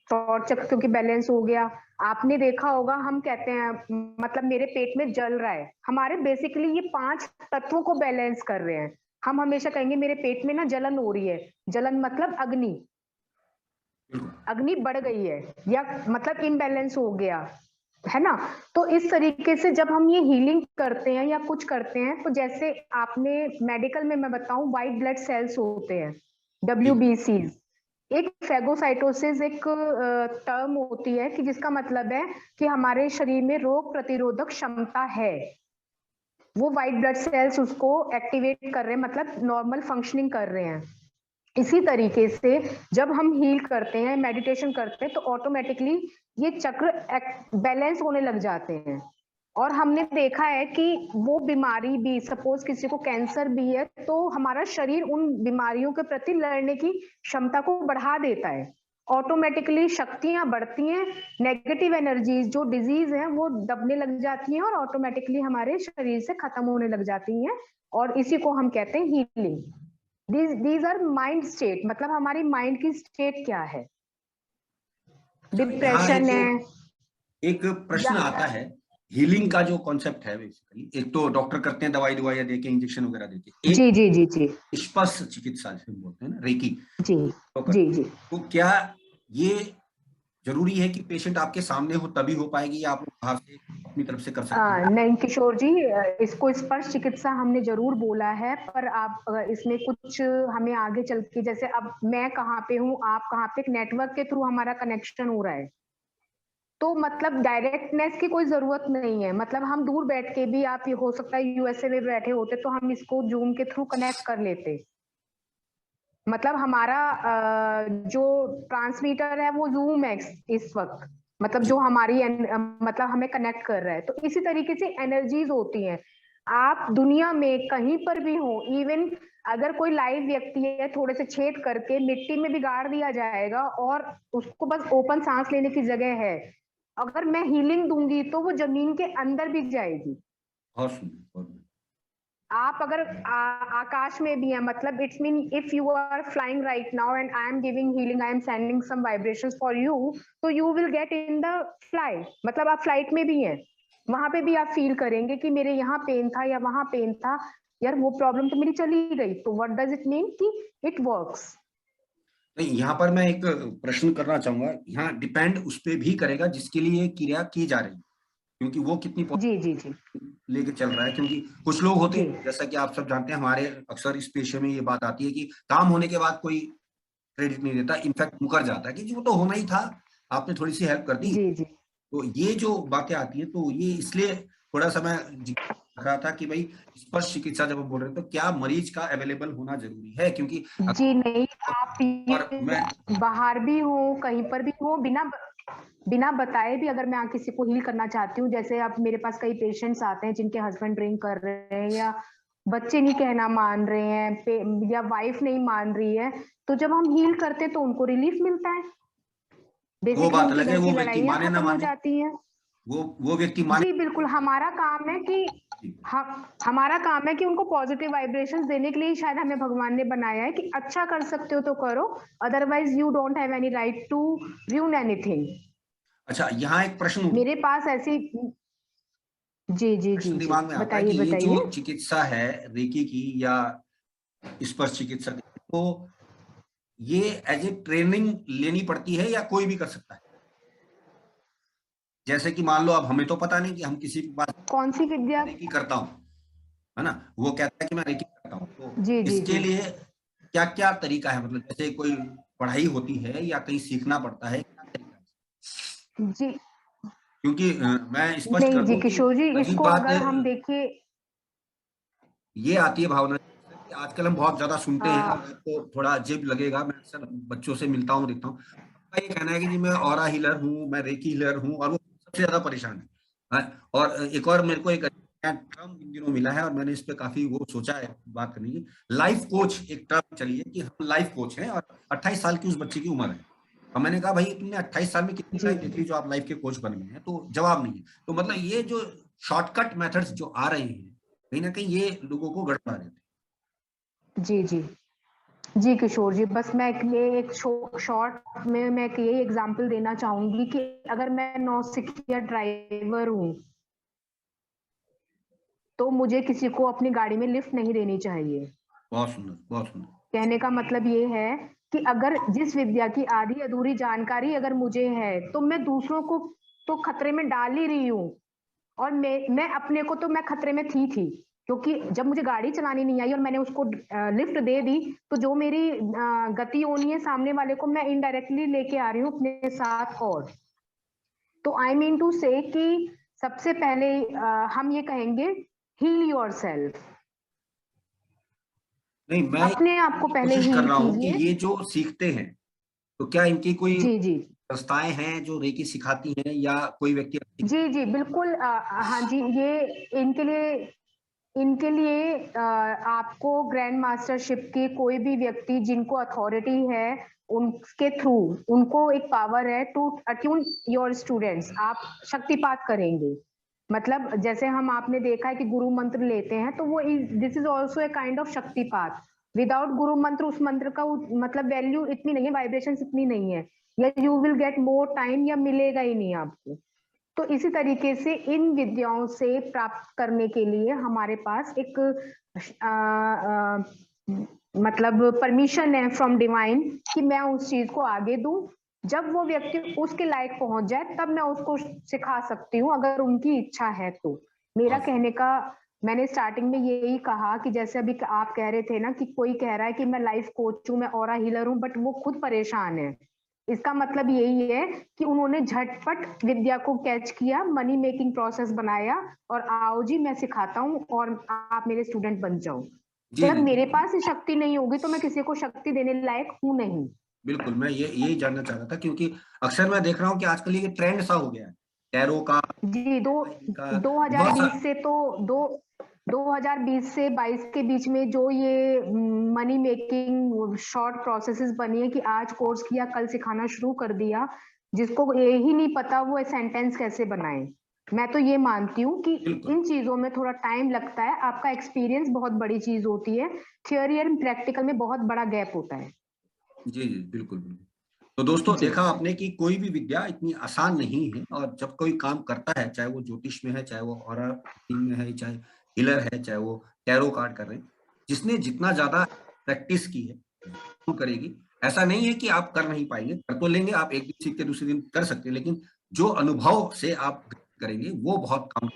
थ्रॉट चक्र क्योंकि बैलेंस हो गया। आपने देखा होगा, हम कहते हैं मतलब मेरे पेट में जल रहा है, हमारे बेसिकली ये 5 तत्वों को बैलेंस कर रहे हैं। हम हमेशा कहेंगे मेरे पेट में ना जलन हो रही है, जलन मतलब अग्नि, अग्नि बढ़ गई है, या मतलब इम्बैलेंस हो गया है ना। तो इस तरीके से जब हम ये हीलिंग करते हैं या कुछ करते हैं, तो जैसे आपने मेडिकल में मैं बताऊं, व्हाइट ब्लड सेल्स होते हैं, WBC, एक फेगोसाइटोसिस एक टर्म होती है कि जिसका मतलब है कि हमारे शरीर में रोग प्रतिरोधक क्षमता है, वो व्हाइट ब्लड सेल्स उसको एक्टिवेट कर रहे हैं, मतलब नॉर्मल फंक्शनिंग कर रहे हैं। इसी तरीके से जब हम हील करते हैं, मेडिटेशन करते हैं, तो ऑटोमेटिकली ये चक्र बैलेंस होने लग जाते हैं। और हमने देखा है कि वो बीमारी भी, सपोज किसी को कैंसर भी है, तो हमारा शरीर उन बीमारियों के प्रति लड़ने की क्षमता को बढ़ा देता है, ऑटोमेटिकली शक्तियां बढ़ती हैं, नेगेटिव एनर्जीज जो डिजीज है वो दबने लग जाती हैं और ऑटोमेटिकली हमारे शरीर से खत्म होने लग जाती हैं। और इसी को हम कहते हैं healing. These are mind state, मतलब हमारी माइंड की स्टेट क्या है, अच्छा, यहाँ डिप्रेशन एक है। एक प्रश्न आता है, हीलिंग का जो कॉन्सेप्ट है बेसिकली, एक तो डॉक्टर करते हैं दवाई दवाई देके, इंजेक्शन वगैरह देके, जी जी जी जी स्पर्श चिकित्सा जिसे बोलते हैं ना, रेकी जी तो जी जी। तो क्या ये जरूरी है कि पेशेंट आपके सामने हो तभी हो पाएगी, या आप बाहर से अपनी तरफ से कर सकते हैं? नहीं किशोर जी, इसको स्पर्श चिकित्सा हमने जरूर बोला है, पर आप इसमें कुछ हमें आगे चल के, जैसे अब मैं कहाँ पे हूँ, आप कहाँ पे, एक नेटवर्क के थ्रू हमारा कनेक्शन हो रहा है, तो मतलब डायरेक्टनेस की कोई जरूरत नहीं है। मतलब हम दूर बैठ के भी, आप ये हो सकता है यूएसए में बैठे होते तो हम इसको जूम के थ्रू कनेक्ट कर लेते। मतलब हमारा जो ट्रांसमीटर है वो जूम है इस वक्त, मतलब जो हमारी मतलब हमें कनेक्ट कर रहा है। तो इसी तरीके से एनर्जीज होती हैं, आप दुनिया में कहीं पर भी हो, इवन अगर कोई लाइव व्यक्ति है, थोड़े से छेद करके मिट्टी में भी गाड़ दिया जाएगा और उसको बस ओपन सांस लेने की जगह है, अगर मैं हीलिंग दूंगी तो वो जमीन के अंदर भी जाएगी। बहुत सुंदर, बहुत आप अगर आकाश में भी है, मतलब it's mean if you are flying right now and I am giving healing, I am sending some vibrations for you, तो you will get in the fly, मतलब आप फ्लाइट में भी हैं, वहां पे भी आप फील करेंगे कि मेरे यहाँ पेन था या वहां पेन था, यार वो प्रॉब्लम तो मेरी चली गई। तो व्हाट डज इट मीन कि इट वर्क्स। नहीं, यहाँ पर मैं एक प्रश्न करना चाहूंगा, यहाँ डिपेंड उस पर भी करेगा जिसके लिए क्रिया की जा रही है, क्योंकि वो कितनी जी जी जी लेके चल रहा है। क्योंकि कुछ लोग होते जी हैं, जैसा कि आप सब जानते हैं, हमारे अक्सर इस पेशे में ये बात आती है कि काम होने के बाद कोई क्रेडिट नहीं देता, इनफैक्ट मुकर जाता है कि जी वो तो होना ही था, आपने थोड़ी सी हेल्प कर दी। जी जी तो ये जो बातें आती हैं, तो ये इसलिए थोड़ा सा मैं रख रहा था कि भाई स्पर्श चिकित्सा जब हम बोल रहे हैं तो क्या मरीज का अवेलेबल होना जरूरी है, क्योंकि जी नहीं, आप और मैं ये बाहर भी हो, कहीं पर भी हो, बिना बिना बताए भी अगर मैं किसी को हील करना चाहती हूँ, जैसे अब मेरे पास कई पेशेंट्स आते हैं जिनके हस्बैंड ड्रिंक कर रहे हैं, या बच्चे नहीं कहना मान रहे हैं, या वाइफ नहीं मान रही है, तो जब हम हील करते हैं तो उनको रिलीफ मिलता है, वो बेसिकली बात उनके अलग है, घर की वो व्यक्ति लड़ाइयाँ माने ना खत्म हो माने, जाती हैं। वो व्यक्ति माने। जी बिल्कुल, हमारा काम है कि हमारा काम है कि उनको पॉजिटिव वाइब्रेशंस देने के लिए शायद हमें भगवान ने बनाया है कि अच्छा कर सकते हो तो करो, otherwise you don't have any right to ruin anything. अच्छा, यहाँ एक प्रश्न मेरे पास ऐसी, जी जी जी जी, दिमाग में आता है कि बताइए ये जो बताइए। चिकित्सा है रेकी की या स्पर्श चिकित्सा की, तो ये एज ए ट्रेनिंग लेनी पड़ती है या कोई भी कर सकता है? जैसे कि मान लो अब हमें तो पता नहीं कि हम किसी के पास कौन सी विद्या? रेकी करता हूँ, है ना, वो कहता है कि मैं रेकी करता हूँ, तो जी जी इसके जी लिए क्या क्या तरीका है? मतलब जैसे कोई पढ़ाई होती है या कहीं सीखना पड़ता है, क्या तरीका है? जी। क्योंकि मैं स्पष्ट नहीं कर जी दूं कि किशोर जी, अजीब इसको बात अगर हम देखिए, ये आती है भावना कि आजकल हम बहुत ज्यादा सुनते हैं, और आपको थोड़ा अजीब लगेगा, मैं अक्सर बच्चों से मिलता हूँ, देखता हूँ, उनका ये कहना है कि जी मैं ऑरा हीलर हूँ, मैं रेकी हीलर हूँ, और वो सबसे ज्यादा परेशान है। और एक और मेरे को एक टर्म इन दिनों मिला है, और मैंने इस पे काफी वो सोचा है बात करने की, लाइफ कोच एक टर्म चली है कि हम लाइफ कोच हैं, और 28 साल की उस बच्चे की उम्र है। और मैंने कहा भाई तुमने 28 साल में कितनी जी लाइफ देख ली जो आप लाइफ के कोच बन गए हैं? तो जवाब नहीं है। तो मतलब ये जो शॉर्टकट मेथड्स जो आ रहे हैं, कहीं ना कहीं ये लोगों को गड़बड़ा देते जी जी जी किशोर जी, बस मैं एक शॉर्ट में मैं एक यही एग्जांपल देना चाहूंगी कि अगर मैं नौसिखिया ड्राइवर हूँ तो मुझे किसी को अपनी गाड़ी में लिफ्ट नहीं देनी चाहिए। हैं। बहुत सुंदर, बहुत सुंदर। कहने का मतलब ये है कि अगर जिस विद्या की आधी अधूरी जानकारी अगर मुझे है तो मैं दूसरों को तो खतरे में डाल ही रही हूँ, और मैं अपने को तो मैं खतरे में थी, क्योंकि जब मुझे गाड़ी चलानी नहीं आई और मैंने उसको लिफ्ट दे दी, तो जो मेरी गति होनी है सामने वाले को मैं इनडायरेक्टली लेके आ रही हूँ अपने साथ। और तो आई मीन टू से कि सबसे पहले हम ये कहेंगे, हील योर सेल्फ, नहीं, मैं अपने आप को पहले कोशिश कर हील रहा हूँ कि कीजिए। ये जो सीखते हैं, तो क्या इनकी कोई जी जी संस्थाएं हैं जो रेकी सिखाती हैं, या कोई व्यक्ति? जी जी बिल्कुल, हाँ जी, ये इनके लिए आपको ग्रैंड मास्टरशिप के कोई भी व्यक्ति जिनको अथॉरिटी है उनके थ्रू, उनको एक पावर है टू अट्यून योर स्टूडेंट्स, आप शक्तिपात करेंगे। मतलब जैसे हम आपने देखा है कि गुरु मंत्र लेते हैं, तो वो this is also a kind of shaktipat. Without guru mantra उस मंत्र का मतलब वैल्यू इतनी नहीं है, वाइब्रेशन इतनी नहीं है, या you will get more time, या मिलेगा ही नहीं आपको। तो इसी तरीके से इन विद्याओं से प्राप्त करने के लिए हमारे पास एक मतलब परमिशन है फ्रॉम डिवाइन कि मैं उस चीज को आगे दूं। जब वो व्यक्ति उसके लायक पहुंच जाए तब मैं उसको सिखा सकती हूँ, अगर उनकी इच्छा है तो। मेरा कहने का, मैंने स्टार्टिंग में यही कहा कि जैसे अभी आप कह रहे थे ना कि कोई कह रहा है कि मैं लाइफ कोच हूँ, मैं ऑरा हीलर हूँ, बट वो खुद परेशान है। इसका मतलब यही है कि उन्होंने झटपट विद्या को कैच किया, मनी मेकिंग प्रोसेस बनाया और आओ जी मैं सिखाता हूँ और आप मेरे स्टूडेंट बन जाओ। जब मेरे पास शक्ति नहीं होगी तो मैं किसी को शक्ति देने लायक हूँ नहीं। बिल्कुल, मैं यही जानना चाह रहा था, क्योंकि अक्सर मैं देख रहा हूँ कि आजकल ये ट्रेंड सा हो गया है टैरो का। जी, 2020 से तो 2020 से 22 के बीच में जो ये मनी मेकिंग शॉर्ट प्रोसेसेस बनी है कि आज कोर्स किया कल सिखाना शुरू कर दिया, जिसको ये ही नहीं पता वो सेंटेंस कैसे बनाए। मैं तो ये मानती हूँ कि इन चीजों में थोड़ा टाइम लगता है, आपका एक्सपीरियंस बहुत बड़ी चीज होती है, थियोरी और प्रैक्टिकल में बहुत बड़ा गैप होता है। जी जी बिल्कुल बिल्कुल। तो दोस्तों देखा आपने कि कोई भी विद्या इतनी आसान नहीं है, और जब कोई काम करता है, चाहे वो ज्योतिष में है, चाहे वो ऑरा में है, चाहे हीलर है, चाहे वो टैरो कार्ड कर रहे हैं, जिसने जितना ज्यादा प्रैक्टिस की है वो करेगी। ऐसा नहीं है कि आप कर नहीं पाएंगे, कर तो लेंगे आप, एक दिन सीख के दूसरे दिन कर सकते हैं, लेकिन जो अनुभव से आप करेंगे वो बहुत काम